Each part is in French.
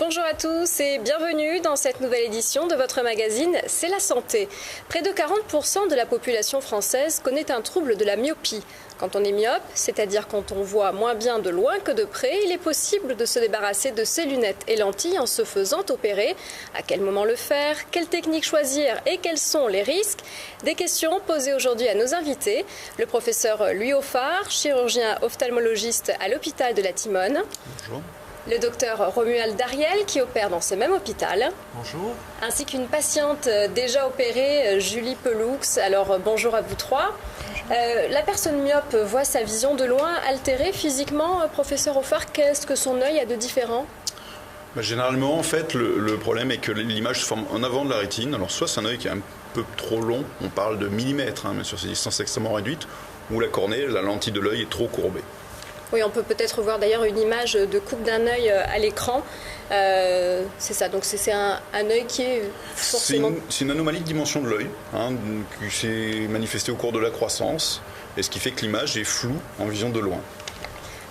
Bonjour à tous et bienvenue dans cette nouvelle édition de votre magazine C'est la santé. Près de 40% de la population française connaît un trouble de la myopie. Quand on est myope, c'est-à-dire quand on voit moins bien de loin que de près, il est possible de se débarrasser de ses lunettes et lentilles en se faisant opérer. À quel moment le faire? Quelle technique choisir? Et quels sont les risques? Des questions posées aujourd'hui à nos invités. Le professeur Louis Offard, chirurgien ophtalmologiste à l'hôpital de la Timone. Bonjour. Le docteur Romuald Dariel qui opère dans ce même hôpital. Bonjour. Ainsi qu'une patiente déjà opérée, Julie Pelloux. Alors bonjour à vous trois. La personne myope voit sa vision de loin altérée physiquement. Professeur Offard, qu'est-ce que son œil a de différent? Généralement, en fait, le problème est que l'image se forme en avant de la rétine. Alors soit c'est un œil qui est un peu trop long, on parle de millimètres, mais sur ces distances extrêmement réduites, ou la cornée, la lentille de l'œil est trop courbée. Oui, on peut peut-être voir d'ailleurs une image de coupe d'un œil à l'écran. C'est ça, donc c'est un œil qui est forcément... C'est une anomalie de dimension de l'œil, qui s'est manifestée au cours de la croissance, et ce qui fait que l'image est floue en vision de loin.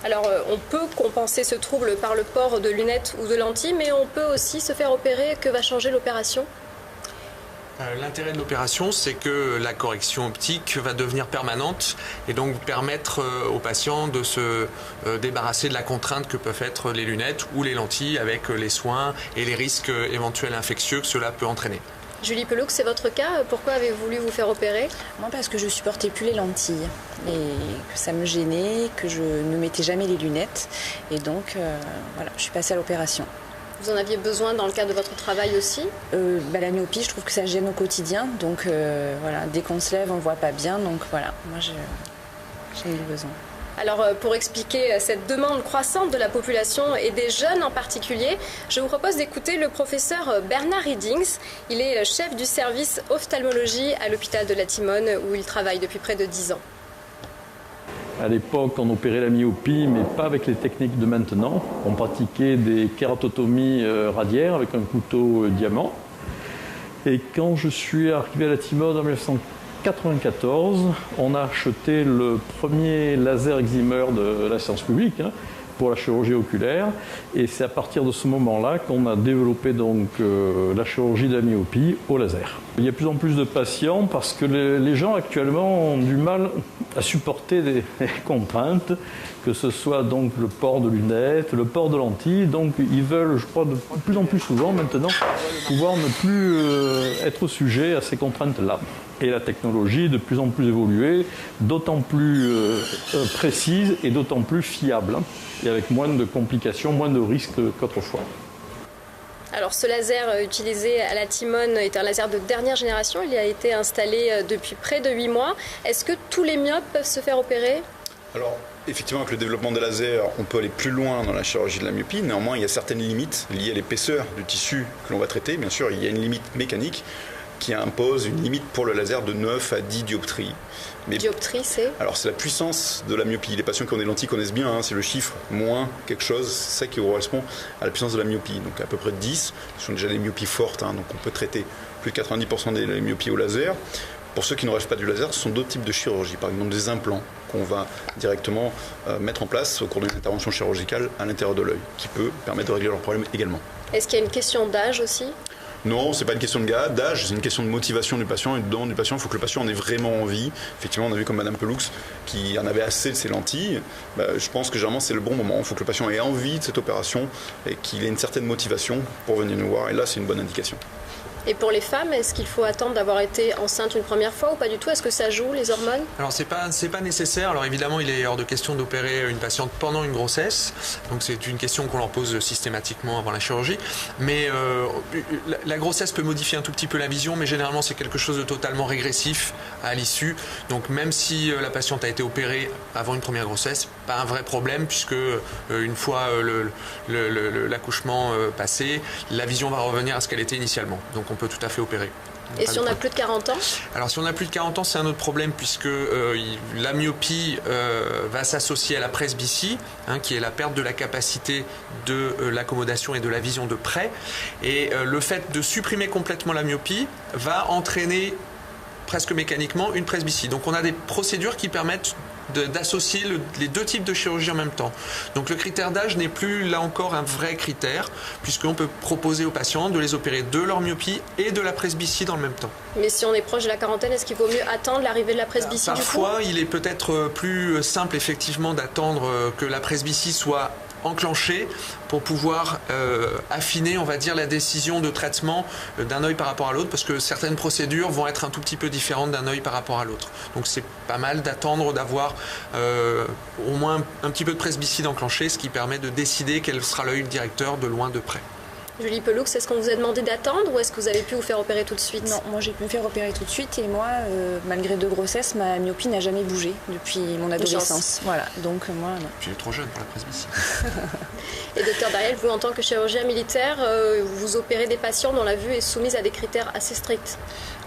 Alors, on peut compenser ce trouble par le port de lunettes ou de lentilles, mais on peut aussi se faire opérer. Que va changer l'opération ? L'intérêt de l'opération, c'est que la correction optique va devenir permanente et donc permettre aux patients de se débarrasser de la contrainte que peuvent être les lunettes ou les lentilles avec les soins et les risques éventuels infectieux que cela peut entraîner. Julie Pelloux, c'est votre cas. Pourquoi avez-vous voulu vous faire opérer? Moi, parce que je supportais plus les lentilles et que ça me gênait, que je ne mettais jamais les lunettes. Et donc, voilà, je suis passée à l'opération. Vous en aviez besoin dans le cadre de votre travail aussi? La myopie, je trouve que ça gêne au quotidien. Donc, voilà, dès qu'on se lève, on ne voit pas bien. Donc, voilà, moi, j'ai eu besoin. Alors, pour expliquer cette demande croissante de la population et des jeunes en particulier, je vous propose d'écouter le professeur Bernard Riedings. Il est chef du service ophtalmologie à l'hôpital de la Timone où il travaille depuis près de 10 ans. À l'époque, on opérait la myopie, mais pas avec les techniques de maintenant. On pratiquait des kératotomies radiaires avec un couteau diamant. Et quand je suis arrivé à la Timone en 1994, on a acheté le premier laser excimer de la science publique pour la chirurgie oculaire. Et c'est à partir de ce moment-là qu'on a développé donc la chirurgie de la myopie au laser. Il y a de plus en plus de patients parce que les gens actuellement ont du mal à supporter des contraintes, que ce soit donc le port de lunettes, le port de lentilles. Donc ils veulent, je crois, de plus en plus souvent maintenant, pouvoir ne plus être sujets à ces contraintes-là. Et la technologie de plus en plus évoluée, d'autant plus précise et d'autant plus fiable, et avec moins de complications, moins de risques qu'autrefois. Alors ce laser utilisé à la Timone est un laser de dernière génération. Il a été installé depuis près de 8 mois. Est-ce que tous les myopes peuvent se faire opérer? Alors, effectivement, avec le développement des lasers, on peut aller plus loin dans la chirurgie de la myopie. Néanmoins, il y a certaines limites liées à l'épaisseur du tissu que l'on va traiter. Bien sûr, il y a une limite mécanique qui impose une limite pour le laser de 9 à 10 dioptries. Mais dioptrie, c'est? Alors, c'est la puissance de la myopie. Les patients qui ont des lentilles connaissent bien, c'est le chiffre moins quelque chose, c'est ça qui correspond à la puissance de la myopie. Donc à peu près 10, ce sont déjà des myopies fortes, donc on peut traiter plus de 90% des myopies au laser. Pour ceux qui ne rêvent pas du laser, ce sont d'autres types de chirurgie, par exemple des implants qu'on va directement mettre en place au cours d'une intervention chirurgicale à l'intérieur de l'œil, qui peut permettre de régler leurs problèmes également. Est-ce qu'il y a une question d'âge aussi? Non, c'est pas une question d'âge, c'est une question de motivation du patient et de demande du patient. Il faut que le patient en ait vraiment envie. Effectivement, on a vu comme Madame Pelloux qui en avait assez de ses lentilles. Je pense que généralement c'est le bon moment. Il faut que le patient ait envie de cette opération et qu'il ait une certaine motivation pour venir nous voir. Et là, c'est une bonne indication. Et pour les femmes, est-ce qu'il faut attendre d'avoir été enceinte une première fois ou pas du tout? Est-ce que ça joue, les hormones? Alors c'est pas nécessaire. Alors évidemment, il est hors de question d'opérer une patiente pendant une grossesse. Donc c'est une question qu'on leur pose systématiquement avant la chirurgie. Mais la grossesse peut modifier un tout petit peu la vision, mais généralement c'est quelque chose de totalement régressif à l'issue. Donc même si la patiente a été opérée avant une première grossesse, pas un vrai problème puisque une fois l'accouchement passé, la vision va revenir à ce qu'elle était initialement. Donc on peut tout à fait opérer. Et si on a plus de 40 ans? Alors si on a plus de 40 ans, c'est un autre problème puisque la myopie va s'associer à la presbytie, qui est la perte de la capacité de l'accommodation et de la vision de près. Et le fait de supprimer complètement la myopie va entraîner presque mécaniquement une presbytie. Donc on a des procédures qui permettent d'associer les deux types de chirurgie en même temps. Donc le critère d'âge n'est plus là encore un vrai critère, puisqu'on peut proposer aux patients de les opérer de leur myopie et de la presbytie dans le même temps. Mais si on est proche de la quarantaine, est-ce qu'il vaut mieux attendre l'arrivée de la presbytie du coup ? Parfois, il est peut-être plus simple effectivement d'attendre que la presbytie soit enclenchée pour pouvoir affiner, on va dire, la décision de traitement d'un œil par rapport à l'autre, parce que certaines procédures vont être un tout petit peu différentes d'un œil par rapport à l'autre. Donc c'est pas mal d'attendre d'avoir au moins un petit peu de presbytie enclenchée, ce qui permet de décider quel sera l'œil directeur de loin de près. Julie Peloux, est-ce qu'on vous a demandé d'attendre ou est-ce que vous avez pu vous faire opérer tout de suite ? Non, moi j'ai pu me faire opérer tout de suite et moi, malgré 2 grossesses, ma myopie n'a jamais bougé depuis mon adolescence. Voilà, donc moi non. Tu es trop jeune pour la presbytie. Et docteur Dariel, vous en tant que chirurgien militaire, vous opérez des patients dont la vue est soumise à des critères assez stricts.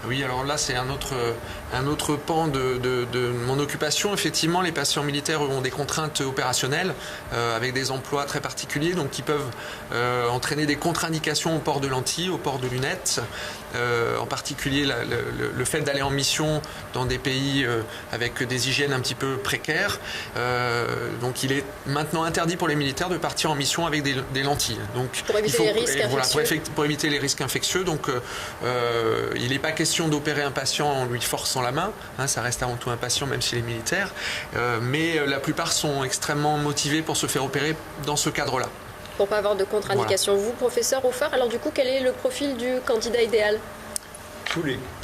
Oui, alors là c'est un autre pan de mon occupation. Effectivement, les patients militaires ont des contraintes opérationnelles avec des emplois très particuliers, donc qui peuvent entraîner des contre-indications au port de lentilles, au port de lunettes. En particulier le fait d'aller en mission dans des pays avec des hygiènes un petit peu précaires. Donc il est maintenant interdit pour les militaires de partir en mission avec des lentilles. Donc, pour éviter les risques infectieux. Voilà, pour éviter les risques infectieux. Donc il n'est pas question d'opérer un patient en lui forçant la main. Hein, ça reste avant tout un patient même s'il est militaire. Mais la plupart sont extrêmement motivés pour se faire opérer dans ce cadre-là. Pour ne pas avoir de contre-indication. Voilà. Vous, professeur Hofer, alors du coup, quel est le profil du candidat idéal ?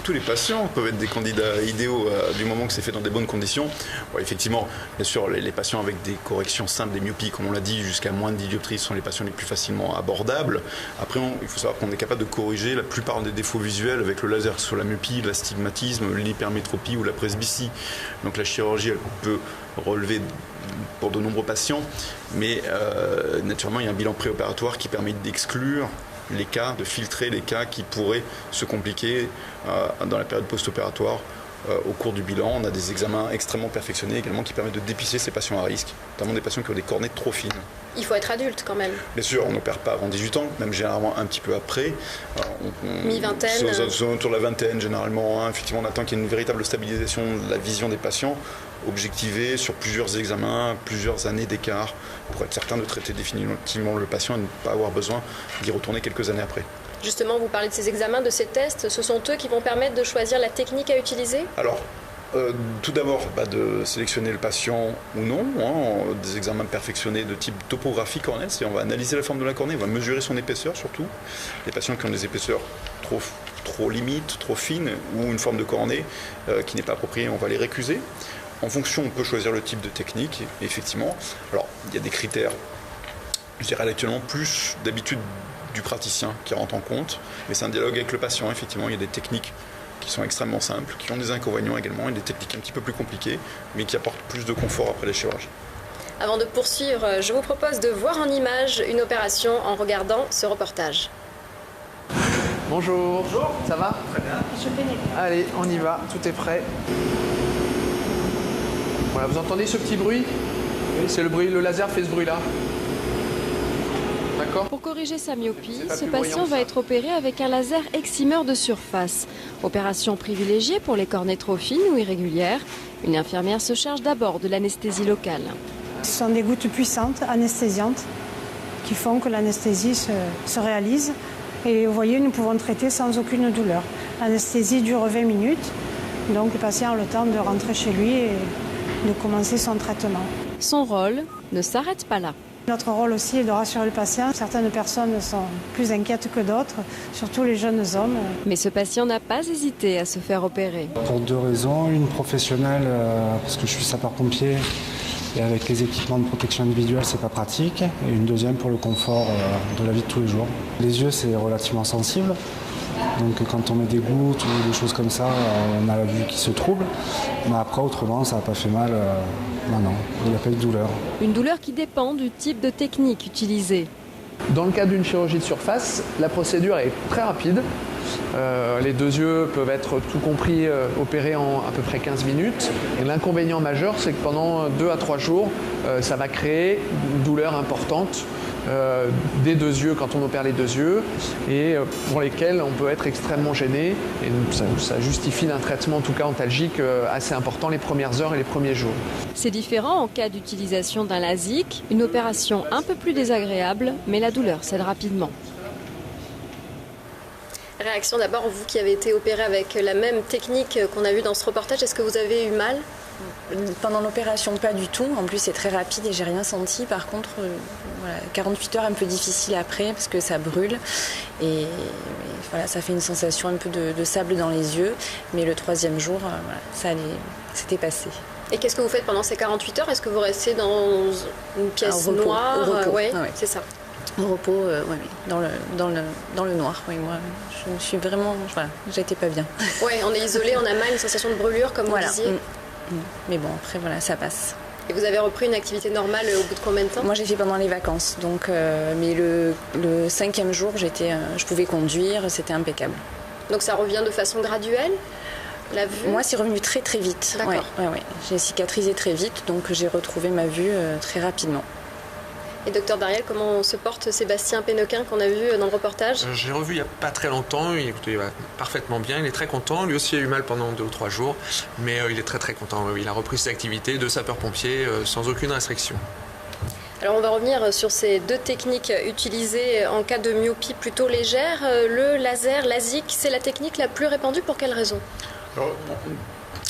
Tous les patients peuvent être des candidats idéaux du moment que c'est fait dans des bonnes conditions. Ouais, effectivement, bien sûr, les patients avec des corrections simples des myopies, comme on l'a dit, jusqu'à moins de 10 dioptries, sont les patients les plus facilement abordables. Après, il faut savoir qu'on est capable de corriger la plupart des défauts visuels avec le laser, sur la myopie, l'astigmatisme, l'hypermétropie ou la presbytie. Donc la chirurgie, elle peut relever pour de nombreux patients, mais naturellement, il y a un bilan préopératoire qui permet d'exclure les cas, de filtrer les cas qui pourraient se compliquer dans la période post-opératoire. Au cours du bilan, on a des examens extrêmement perfectionnés également qui permettent de dépister ces patients à risque, notamment des patients qui ont des cornées trop fines. Il faut être adulte quand même. Bien sûr, on n'opère pas avant 18 ans, même généralement un petit peu après. Mi-vingtaine. Autour de la vingtaine, généralement. Hein, effectivement, on attend qu'il y ait une véritable stabilisation de la vision des patients, objectivée sur plusieurs examens, plusieurs années d'écart, pour être certain de traiter définitivement le patient et ne pas avoir besoin d'y retourner quelques années après. Justement, vous parlez de ces examens, de ces tests. Ce sont eux qui vont permettre de choisir la technique à utiliser ? Alors, tout d'abord, de sélectionner le patient ou non, hein, des examens perfectionnés de type topographie cornéenne, c'est-à-dire on va analyser la forme de la cornée, on va mesurer son épaisseur surtout. Les patients qui ont des épaisseurs trop limites, trop fines, ou une forme de cornée qui n'est pas appropriée, on va les récuser. En fonction, on peut choisir le type de technique, effectivement. Alors, il y a des critères, je dirais actuellement, plus d'habitude du praticien qui rentre en compte, mais c'est un dialogue avec le patient, effectivement. Il y a des techniques qui sont extrêmement simples, qui ont des inconvénients également, et des techniques un petit peu plus compliquées, mais qui apportent plus de confort après les chirurgies. Avant de poursuivre, je vous propose de voir en image une opération en regardant ce reportage. Bonjour. Bonjour. Ça va ? Très bien. Je pénètre. Allez, on y va, tout est prêt. Voilà, vous entendez ce petit bruit ? Oui. C'est le bruit, le laser fait ce bruit-là. D'accord ? Pour corriger sa myopie, ce plus patient voyant, va ça. être opéré avec un laser eximeur de surface. Opération privilégiée pour les cornées trop fines ou irrégulières. Une infirmière se charge d'abord de l'anesthésie locale. Ce sont des gouttes puissantes, anesthésiantes, qui font que l'anesthésie se réalise. Et vous voyez, nous pouvons traiter sans aucune douleur. L'anesthésie dure 20 minutes, donc le patient a le temps de rentrer chez lui et de commencer son traitement. Son rôle ne s'arrête pas là. Notre rôle aussi est de rassurer le patient. Certaines personnes sont plus inquiètes que d'autres, surtout les jeunes hommes. Mais ce patient n'a pas hésité à se faire opérer. Pour 2 raisons. Une professionnelle, parce que je suis sapeur-pompier et avec les équipements de protection individuelle, c'est pas pratique. Et une deuxième pour le confort de la vie de tous les jours. Les yeux, c'est relativement sensible. Donc quand on met des gouttes ou des choses comme ça, on a la vue qui se trouble. Mais après, autrement, ça n'a pas fait mal. Non, il n'y a pas eu de douleur. Une douleur qui dépend du type de technique utilisée. Dans le cas d'une chirurgie de surface, la procédure est très rapide. Les 2 yeux peuvent être tout compris opérés en à peu près 15 minutes. Et l'inconvénient majeur, c'est que pendant 2 à 3 jours, ça va créer une douleur importante des deux yeux quand on opère les deux yeux et pour lesquels on peut être extrêmement gêné. Et ça justifie un traitement, en tout cas antalgique, assez important les premières heures et les premiers jours. C'est différent en cas d'utilisation d'un LASIK, une opération un peu plus désagréable, mais la douleur cède rapidement. Réaction d'abord, vous qui avez été opéré avec la même technique qu'on a vue dans ce reportage, est-ce que vous avez eu mal ? Pendant l'opération, pas du tout. En plus, c'est très rapide et j'ai rien senti. Par contre, 48 heures un peu difficile après parce que ça brûle et voilà, ça fait une sensation un peu de sable dans les yeux. Mais le 3e jour, c'était passé. Et qu'est-ce que vous faites pendant ces 48 heures ? Est-ce que vous restez dans une pièce noire ? Au repos. Ouais, Ah ouais. C'est ça. Au repos, dans le noir. Oui, moi, je me suis vraiment, j'étais pas bien. Ouais, on est isolé, on a mal, une sensation de brûlure, comme vous disiez. Mais bon, après, voilà, ça passe. Et vous avez repris une activité normale au bout de combien de temps ? Moi, j'ai fait pendant les vacances. Donc, mais le 5e jour, je pouvais conduire, c'était impeccable. Donc, ça revient de façon graduelle ? La vue ? Moi, c'est revenu très, très vite. D'accord. Ouais. J'ai cicatrisé très vite, donc j'ai retrouvé ma vue très rapidement. Et docteur Dariel, comment se porte Sébastien Pénequin qu'on a vu dans le reportage ? J'ai revu il n'y a pas très longtemps, il va parfaitement bien, il est très content. Lui aussi a eu mal pendant 2 ou 3 jours, mais il est très très content. Il a repris ses activités de sapeur-pompier sans aucune restriction. Alors on va revenir sur ces 2 techniques utilisées en cas de myopie plutôt légère. Le laser, LASIK, c'est la technique la plus répandue, pour quelle raison ? Alors,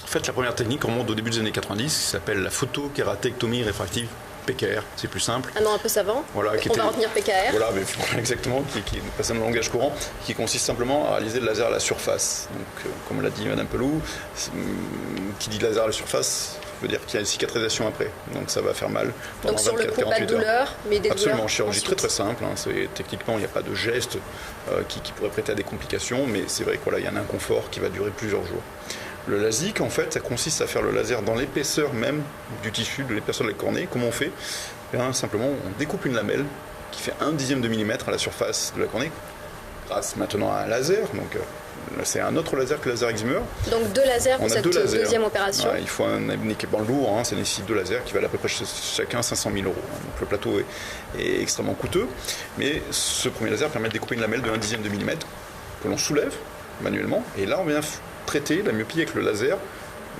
en fait, la première technique remonte au début des années 90, qui s'appelle la photokératectomie réfractive. PKR, c'est plus simple. Un nom un peu savant. Voilà, on va retenir PKR. Voilà, mais exactement, qui est passé dans le langage courant, qui consiste simplement à réaliser le laser à la surface. Donc, comme l'a dit Madame Pelou, qui dit laser à la surface veut dire qu'il y a une cicatrisation après. Donc ça va faire mal pendant 24-48 heures. Donc sur le coup, pas de douleur, mais des Absolument, douleurs chirurgie ensuite. très simple. Techniquement, il n'y a pas de geste qui pourrait prêter à des complications, mais c'est vrai qu'il y a un inconfort qui va durer plusieurs jours. Le LASIK, en fait, ça consiste à faire le laser dans l'épaisseur même du tissu, de l'épaisseur de la cornée. Comment on fait ? Simplement, on découpe une lamelle qui fait 1/10 de millimètre à la surface de la cornée, grâce maintenant à un laser. Donc, c'est un autre laser que le laser Excimer. Donc 2 lasers pour cette deuxième opération. Il faut un équipement lourd, ça nécessite 2 lasers qui valent à peu près chacun 500 000 €. Donc le plateau est extrêmement coûteux, mais ce premier laser permet de découper une lamelle de 1/10 de millimètre que l'on soulève manuellement, et là on vient traiter la myopie avec le laser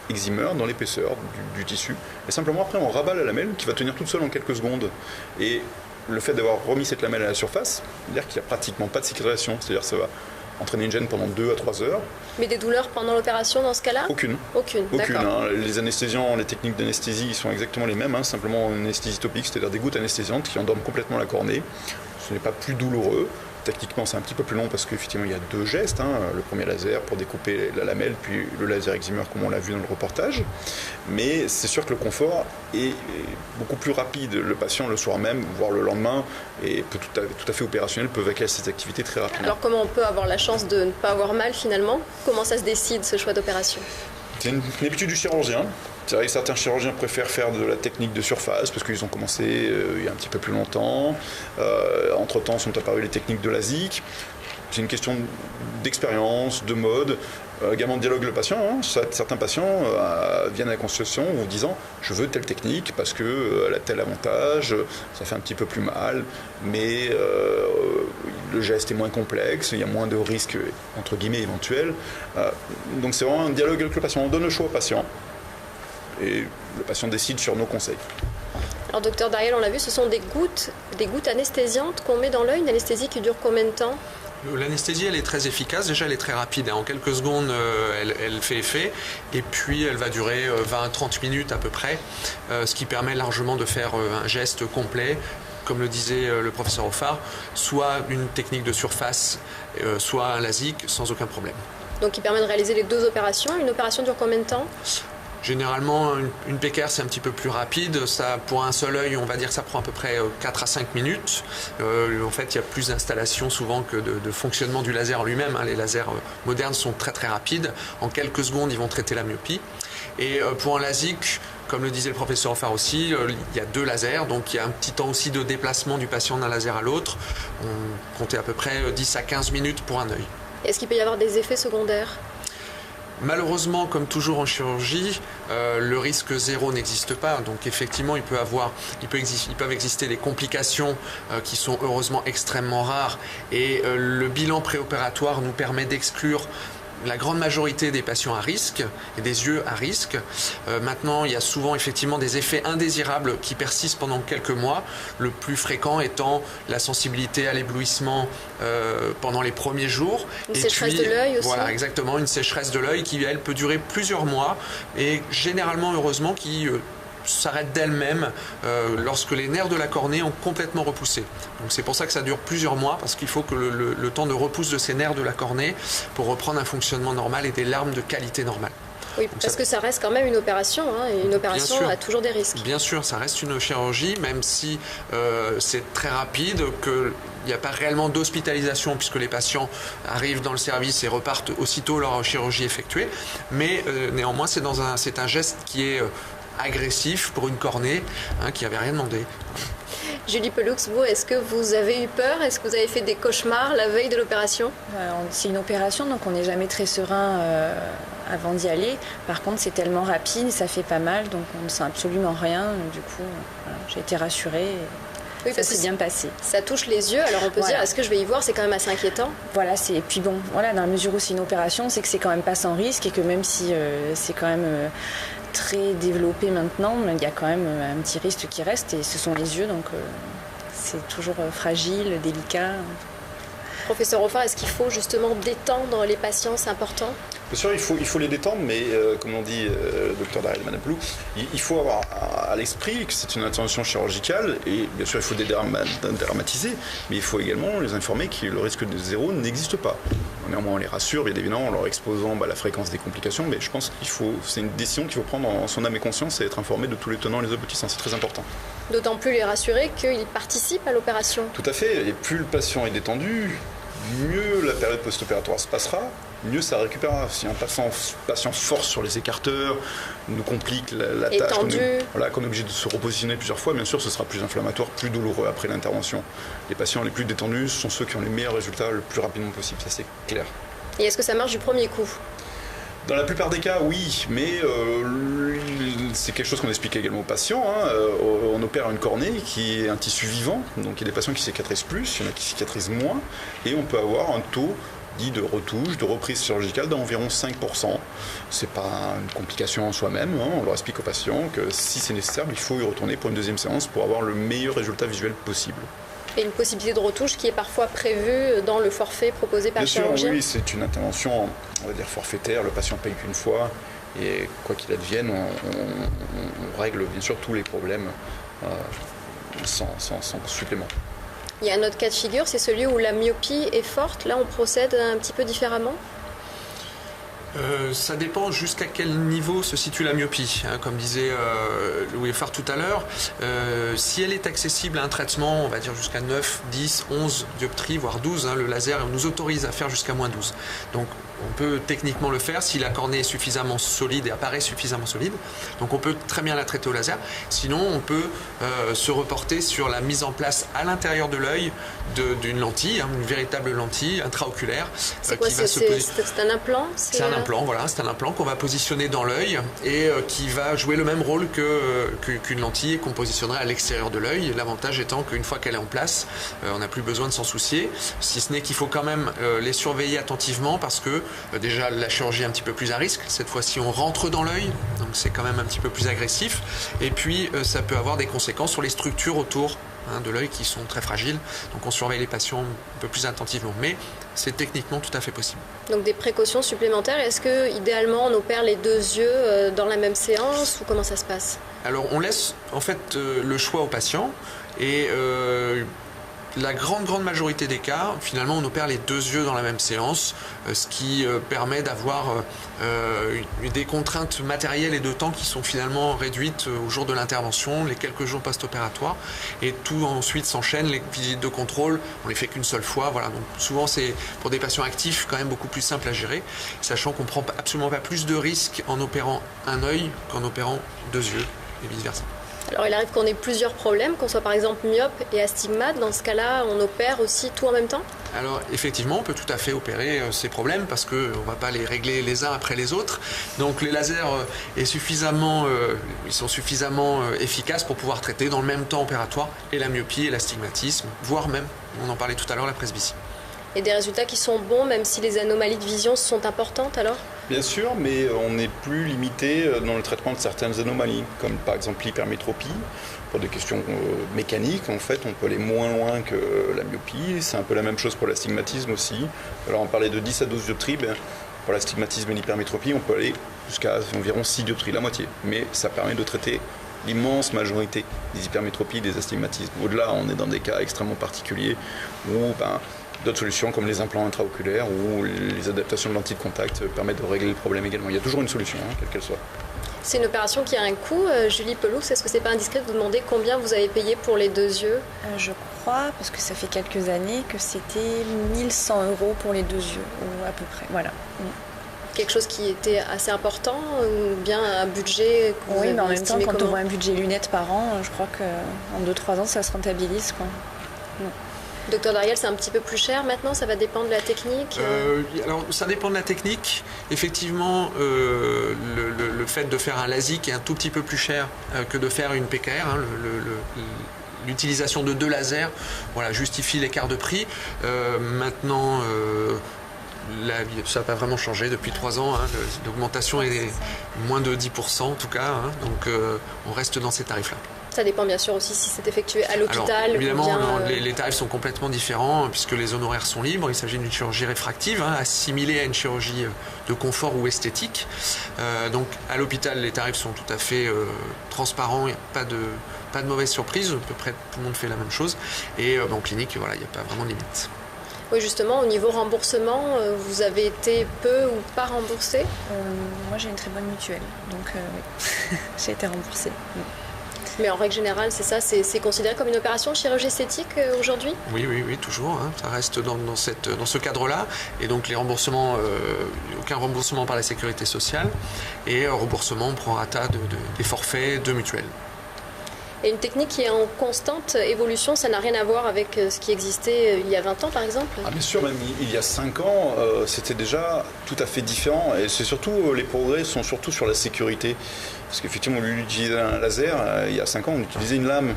Excimer dans l'épaisseur du tissu. Et simplement après on rabat la lamelle qui va tenir toute seule en quelques secondes. Et le fait d'avoir remis cette lamelle à la surface, c'est-à-dire qu'il n'y a pratiquement pas de cicatrisation, c'est-à-dire que ça va entraîner une gêne pendant 2 à 3 heures. Mais des douleurs pendant l'opération dans ce cas-là ? Aucune, d'accord. Les anesthésiants, les techniques d'anesthésie sont exactement les mêmes, simplement une anesthésie topique, c'est-à-dire des gouttes anesthésiantes qui endorment complètement la cornée. Ce n'est pas plus douloureux. Techniquement, c'est un petit peu plus long parce qu'effectivement, il y a 2 gestes. Le premier laser pour découper la lamelle, puis le laser Excimer, comme on l'a vu dans le reportage. Mais c'est sûr que le confort est beaucoup plus rapide. Le patient, le soir même, voire le lendemain, et tout à fait opérationnel, peut vaquer à cette activité très rapidement. Alors, comment on peut avoir la chance de ne pas avoir mal finalement ? Comment ça se décide, ce choix d'opération ? C'est une habitude du chirurgien. C'est vrai que certains chirurgiens préfèrent faire de la technique de surface parce qu'ils ont commencé il y a un petit peu plus longtemps. Entre-temps sont apparues les techniques de LASIK. C'est une question d'expérience, de mode, également de dialogue avec le patient. Certains patients viennent à la consultation en vous disant « je veux telle technique parce qu'elle a tel avantage, ça fait un petit peu plus mal, mais le geste est moins complexe, il y a moins de risques entre guillemets éventuels ». Donc c'est vraiment un dialogue avec le patient. On donne le choix au patient et le patient décide sur nos conseils. Alors docteur Dariel, on l'a vu, ce sont des gouttes anesthésiantes qu'on met dans l'œil, une anesthésie qui dure combien de temps ? L'anesthésie, elle est très efficace. Déjà, elle est très rapide. En quelques secondes, elle fait effet. Et puis, elle va durer 20-30 minutes à peu près, ce qui permet largement de faire un geste complet, comme le disait le professeur Offard, soit une technique de surface, soit un LASIK, sans aucun problème. Donc, il permet de réaliser les 2 opérations. Une opération dure combien de temps ? Généralement, une PKR, c'est un petit peu plus rapide. Ça, pour un seul œil, on va dire que ça prend à peu près 4 à 5 minutes. En fait, il y a plus d'installation souvent que de fonctionnement du laser en lui-même. Les lasers modernes sont très très rapides. En quelques secondes, ils vont traiter la myopie. Et pour un LASIK, comme le disait le professeur Offard aussi, il y a 2 lasers, donc il y a un petit temps aussi de déplacement du patient d'un laser à l'autre. On comptait à peu près 10 à 15 minutes pour un œil. Est-ce qu'il peut y avoir des effets secondaires ? Malheureusement, comme toujours en chirurgie, le risque zéro n'existe pas. Donc effectivement, il peuvent exister des complications qui sont heureusement extrêmement rares. Et le bilan préopératoire nous permet d'exclure la grande majorité des patients à risque et des yeux à risque. Maintenant, il y a souvent effectivement des effets indésirables qui persistent pendant quelques mois, le plus fréquent étant la sensibilité à l'éblouissement pendant les premiers jours. Une sécheresse de l'œil aussi. Voilà, exactement, une sécheresse de l'œil qui, elle, peut durer plusieurs mois et généralement, heureusement, qui s'arrête d'elle-même lorsque les nerfs de la cornée ont complètement repoussé. Donc c'est pour ça que ça dure plusieurs mois, parce qu'il faut que le temps de repousse de ces nerfs de la cornée pour reprendre un fonctionnement normal et des larmes de qualité normale. Oui, parce que ça reste quand même une opération, hein, et une opération a toujours des risques. Bien sûr, ça reste une chirurgie, même si c'est très rapide, qu'il n'y a pas réellement d'hospitalisation puisque les patients arrivent dans le service et repartent aussitôt leur chirurgie effectuée. Mais néanmoins, c'est un geste qui est agressif pour une cornée qui n'avait rien demandé. Julie Pelloux, vous, est-ce que vous avez eu peur? Est-ce que vous avez fait des cauchemars la veille de l'opération? C'est une opération, donc on n'est jamais très serein avant d'y aller. Par contre, c'est tellement rapide, ça fait pas mal, donc on ne sent absolument rien. Du coup, voilà, j'ai été rassurée. Oui, ça s'est bien passé. Ça touche les yeux, alors on peut dire, est-ce que je vais y voir? C'est quand même assez inquiétant. Voilà, et puis bon, voilà, dans la mesure où c'est une opération, c'est que c'est quand même pas sans risque et que même si c'est quand même très développé maintenant, il y a quand même un petit risque qui reste et ce sont les yeux, donc c'est toujours fragile, délicat. Professeur Hoffart, est-ce qu'il faut justement détendre les patients? C'est important? Bien sûr, il faut les détendre, mais comme on dit le docteur Daryl Manaploux, il faut avoir à l'esprit que c'est une intervention chirurgicale et bien sûr il faut dédramatiser, mais il faut également les informer que le risque de zéro n'existe pas. Néanmoins, on les rassure, bien évidemment, en leur exposant la fréquence des complications, mais je pense c'est une décision qu'il faut prendre en son âme et conscience et être informé de tous les tenants et les aboutissants, c'est très important. D'autant plus les rassurer qu'ils participent à l'opération. Tout à fait, et plus le patient est détendu, mieux la période post-opératoire se passera, mieux ça récupérera. Si un patient force sur les écarteurs, nous complique la tâche, qu'on est obligé de se repositionner plusieurs fois, bien sûr ce sera plus inflammatoire, plus douloureux après l'intervention. Les patients les plus détendus sont ceux qui ont les meilleurs résultats le plus rapidement possible, ça c'est clair. Et est-ce que ça marche du premier coup? Dans la plupart des cas, oui, mais c'est quelque chose qu'on explique également aux patients. On opère une cornée qui est un tissu vivant, donc il y a des patients qui cicatrisent plus, il y en a qui cicatrisent moins, et on peut avoir un taux dit de retouche, de reprise chirurgicale d'environ 5%. C'est pas une complication en soi-même, on leur explique aux patients que si c'est nécessaire, il faut y retourner pour une deuxième séance pour avoir le meilleur résultat visuel possible. Et une possibilité de retouche qui est parfois prévue dans le forfait proposé par le chirurgien? Oui, c'est une intervention, on va dire forfaitaire, le patient paye qu'une fois, et quoi qu'il advienne, on règle bien sûr tous les problèmes sans supplément. Il y a un autre cas de figure, c'est celui où la myopie est forte. Là, on procède un petit peu différemment? Ça dépend jusqu'à quel niveau se situe la myopie. Comme disait Louis Hoffart tout à l'heure, si elle est accessible à un traitement, on va dire jusqu'à 9, 10, 11 dioptries, voire 12, le laser nous autorise à faire jusqu'à moins 12. Donc on peut techniquement le faire si la cornée est suffisamment solide et apparaît suffisamment solide. Donc on peut très bien la traiter au laser. Sinon, on peut se reporter sur la mise en place à l'intérieur de l'œil d'une lentille, une véritable lentille intraoculaire. C'est quoi? C'est un implant? C'est un implant, voilà. C'est un implant qu'on va positionner dans l'œil et qui va jouer le même rôle qu'une lentille qu'on positionnerait à l'extérieur de l'œil. L'avantage étant qu'une fois qu'elle est en place, on n'a plus besoin de s'en soucier. Si ce n'est qu'il faut quand même les surveiller attentivement parce que déjà la chirurgie est un petit peu plus à risque. Cette fois-ci, on rentre dans l'œil, donc c'est quand même un petit peu plus agressif. Et puis, ça peut avoir des conséquences sur les structures autour de l'œil qui sont très fragiles. Donc, on surveille les patients un peu plus attentivement. Mais c'est techniquement tout à fait possible. Donc, des précautions supplémentaires. Est-ce que, idéalement, on opère les deux yeux dans la même séance ou comment ça se passe? Alors, on laisse en fait le choix aux patients et la grande majorité des cas, finalement, on opère les deux yeux dans la même séance, ce qui permet d'avoir des contraintes matérielles et de temps qui sont finalement réduites au jour de l'intervention, les quelques jours post-opératoires, et tout ensuite s'enchaîne. Les visites de contrôle, on les fait qu'une seule fois, voilà. Donc souvent, c'est pour des patients actifs quand même beaucoup plus simple à gérer, sachant qu'on prend absolument pas plus de risques en opérant un œil qu'en opérant deux yeux et vice-versa. Alors il arrive qu'on ait plusieurs problèmes, qu'on soit par exemple myope et astigmate. Dans ce cas-là, on opère aussi tout en même temps? Alors effectivement, on peut tout à fait opérer ces problèmes parce qu'on ne va pas les régler les uns après les autres. Donc les lasers ils sont suffisamment efficaces pour pouvoir traiter dans le même temps opératoire et la myopie et l'astigmatisme, voire même, on en parlait tout à l'heure, la presbytie. Et des résultats qui sont bons même si les anomalies de vision sont importantes alors? Bien sûr, mais on est plus limité dans le traitement de certaines anomalies, comme par exemple l'hypermétropie. Pour des questions mécaniques, en fait, on peut aller moins loin que la myopie. C'est un peu la même chose pour l'astigmatisme aussi. Alors on parlait de 10 à 12 dioptries, pour l'astigmatisme et l'hypermétropie, on peut aller jusqu'à environ 6 dioptries, la moitié. Mais ça permet de traiter l'immense majorité des hypermétropies et des astigmatismes. Au-delà, on est dans des cas extrêmement particuliers où d'autres solutions comme les implants intraoculaires ou les adaptations de lentilles de contact permettent de régler le problème également. Il y a toujours une solution, quelle qu'elle soit. C'est une opération qui a un coût. Julie Peloux, est-ce que c'est pas indiscret de vous demander combien vous avez payé pour les 2 yeux? Je crois, parce que ça fait quelques années, que c'était 1 100 € pour les 2 yeux, ou à peu près. Voilà. Quelque chose qui était assez important ou bien un budget que vous Oui, avez mais en même temps, estimé quand comment? on voit un budget lunettes par an, je crois qu'en 2-3 ans, ça se rentabilise, quoi. Docteur Dariel, c'est un petit peu plus cher maintenant, ça va dépendre de la technique? Alors ça dépend de la technique. Effectivement, le fait de faire un LASIK est un tout petit peu plus cher que de faire une PKR. L'utilisation de 2 lasers justifie l'écart de prix. Maintenant, ça n'a pas vraiment changé depuis 3 ans. L'augmentation est moins de 10% en tout cas. Donc on reste dans ces tarifs-là. Ça dépend bien sûr aussi si c'est effectué à l'hôpital. Alors, évidemment, ou bien, les tarifs sont complètement différents puisque les honoraires sont libres. Il s'agit d'une chirurgie réfractive, assimilée à une chirurgie de confort ou esthétique. Donc à l'hôpital, les tarifs sont tout à fait transparents. Il n'y a pas de mauvaise surprise. À peu près tout le monde fait la même chose. Et en clinique, il n'y a pas vraiment de limite. Oui, justement, au niveau remboursement, vous avez été peu ou pas remboursé? Moi, j'ai une très bonne mutuelle, donc oui, j'ai été remboursée. Mais en règle générale, c'est ça, c'est considéré comme une opération chirurgie esthétique aujourd'hui? Oui, toujours. Ça reste dans ce cadre-là. Et donc les remboursements, aucun remboursement par la sécurité sociale et remboursement pro rata des forfaits de mutuelle. Et une technique qui est en constante évolution, ça n'a rien à voir avec ce qui existait il y a 20 ans par exemple? Bien sûr, même il y a 5 ans, c'était déjà tout à fait différent. Et c'est surtout, les progrès sont surtout sur la sécurité. Parce qu'effectivement, au lieu d'utiliser un laser, il y a 5 ans, on utilisait une lame.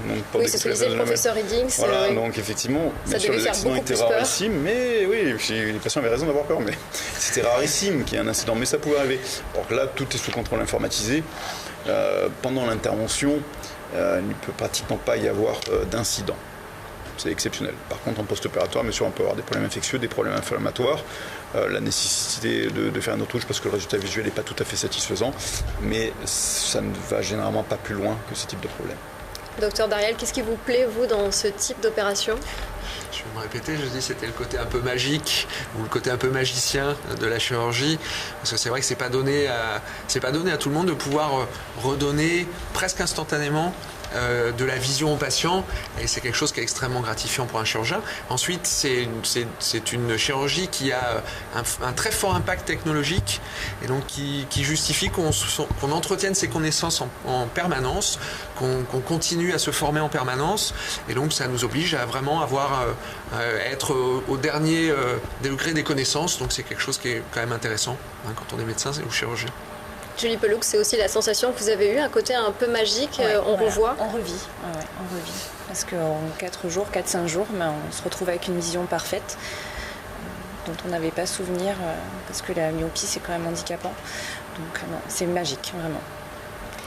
Donc, oui, c'est ce que disait le professeur Hiddings. Voilà, donc effectivement, bien sûr, les accidents étaient rarissimes, mais oui, les patients avaient raison d'avoir peur, mais c'était rarissime qu'il y ait un incident, mais ça pouvait arriver. Alors que là, tout est sous contrôle informatisé. Pendant l'intervention, il ne peut pratiquement pas y avoir d'incident. C'est exceptionnel. Par contre, en post-opératoire, bien sûr, on peut avoir des problèmes infectieux, des problèmes inflammatoires, la nécessité de faire une retouche parce que le résultat visuel n'est pas tout à fait satisfaisant, mais ça ne va généralement pas plus loin que ce type de problème. Docteur Dariel, qu'est-ce qui vous plaît, vous, dans ce type d'opération? Je vais me répéter, je dis c'était le côté un peu magique ou le côté un peu magicien de la chirurgie, parce que c'est vrai que c'est pas donné à tout le monde de pouvoir redonner presque instantanément de la vision au patient, et c'est quelque chose qui est extrêmement gratifiant pour un chirurgien. Ensuite, c'est une chirurgie qui a un très fort impact technologique et donc qui justifie qu'on entretienne ses connaissances en permanence, qu'on continue à se former en permanence, et donc ça nous oblige à vraiment être au dernier degré des connaissances. Donc c'est quelque chose qui est quand même intéressant quand on est médecin ou chirurgien. Julie Peloux, c'est aussi la sensation que vous avez eue, un côté un peu magique, revoit? On revit, on revit. Parce qu'en 4-5 jours, on se retrouve avec une vision parfaite dont on n'avait pas souvenir, parce que la myopie, c'est quand même handicapant. Donc c'est magique, vraiment.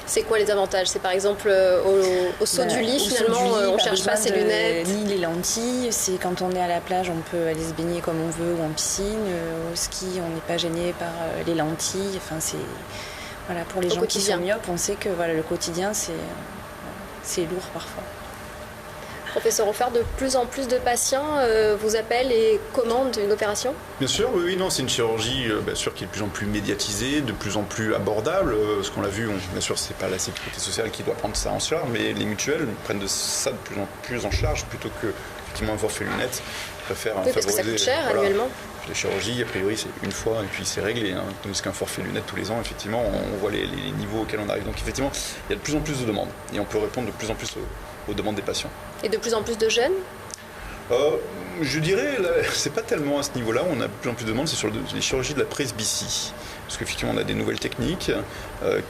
C'est quoi les avantages? C'est par exemple au saut du lit, finalement, on ne cherche pas ses lunettes. Ni les lentilles. C'est quand on est à la plage, on peut aller se baigner comme on veut ou en piscine. Au ski, on n'est pas gêné par les lentilles. Enfin, pour les gens qui sont myopes, on sait que le quotidien, c'est lourd parfois. Professeur Offert, de plus en plus de patients vous appellent et commandent une opération? Bien sûr, oui, non, c'est une chirurgie bien sûr qui est de plus en plus médiatisée, de plus en plus abordable. Ce qu'on l'a vu, bien sûr, c'est pas la sécurité sociale qui doit prendre ça en charge, mais les mutuelles prennent ça de plus en plus en charge plutôt que effectivement un forfait lunettes. Préfèrent oui, parce que ça coûte cher annuellement. Les chirurgies, a priori, c'est une fois et puis c'est réglé. Hein. Tandis qu'un forfait lunettes tous les ans, effectivement, on voit les niveaux auxquels on arrive. Donc effectivement, il y a de plus en plus de demandes et on peut répondre de plus en plus aux demandes des patients. Et de plus en plus de jeunes? Je dirais, c'est pas tellement à ce niveau-là. On a de plus en plus de demandes, c'est sur les chirurgies de la presbytie. Parce qu'effectivement, on a des nouvelles techniques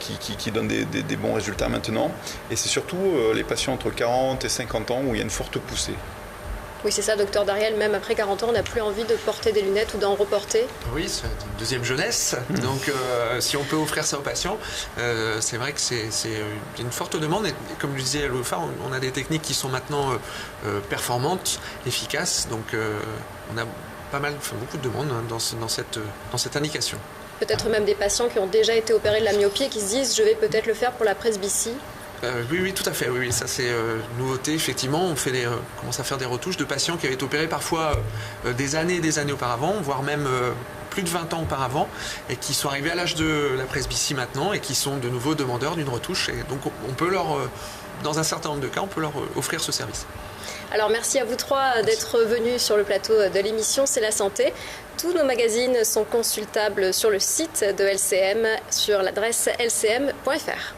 qui donnent des bons résultats maintenant. Et c'est surtout les patients entre 40 et 50 ans où il y a une forte poussée. Oui, c'est ça, docteur Dariel, même après 40 ans, on n'a plus envie de porter des lunettes ou d'en reporter. Oui, c'est une deuxième jeunesse. Donc, si on peut offrir ça aux patients, c'est vrai que c'est une forte demande. Et comme je disais à l'OFA, on a des techniques qui sont maintenant performantes, efficaces. Donc, on a beaucoup de demandes dans cette indication. Peut-être même des patients qui ont déjà été opérés de la myopie et qui se disent « je vais peut-être le faire pour la presbytie ». Oui, tout à fait. Oui, ça c'est une nouveauté. Effectivement, on commence à faire des retouches de patients qui avaient été opérés parfois des années auparavant, voire même plus de 20 ans auparavant, et qui sont arrivés à l'âge de la presbytie maintenant et qui sont de nouveau demandeurs d'une retouche. Et donc, on peut dans un certain nombre de cas, on peut leur offrir ce service. Alors merci à vous trois d'être venus sur le plateau de l'émission C'est la santé. Tous nos magazines sont consultables sur le site de LCM sur l'adresse lcm.fr.